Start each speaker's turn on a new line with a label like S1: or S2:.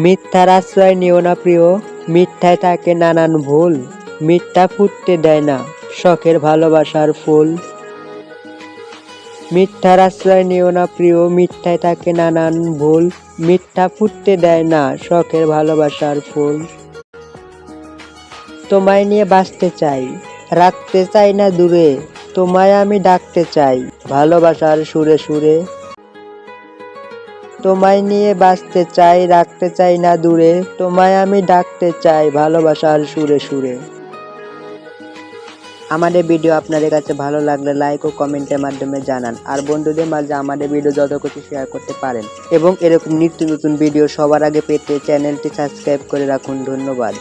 S1: মিথ্যার আশ্রয় নিও না প্রিয়, মিথ্যায় থাকে নানান ভুল। মিথ্যা ফুটতে দেয় না শখের ভালোবাসার ফুল। মিথ্যার আশ্রয় নিও না প্রিয়, মিথ্যায় থাকে নানান ভুল। মিথ্যা ফুটতে দেয় না শখের ভালোবাসার ফুল। তোমায় নিয়ে বাঁচতে চাই, রাখতে চাই না দূরে। তোমায় আমি ডাকতে চাই ভালোবাসার সুরে সুরে। তোমায় নিয়ে বাঁচতে চাই, রাখতে চাই না দূরে। তোমায় আমি ডাকতে চাই ভালোবাসার সুরে সুরে। আমাদের ভিডিও আপনাদের কাছে ভালো লাগলে লাইক ও কমেন্টের মাধ্যমে জানান। আর বন্ধুদের মাঝে আমাদের ভিডিও যত কিছু শেয়ার করতে পারেন। এবং এরকম নিত্য নতুন ভিডিও সবার আগে পেতে চ্যানেলটি সাবস্ক্রাইব করে রাখুন। ধন্যবাদ।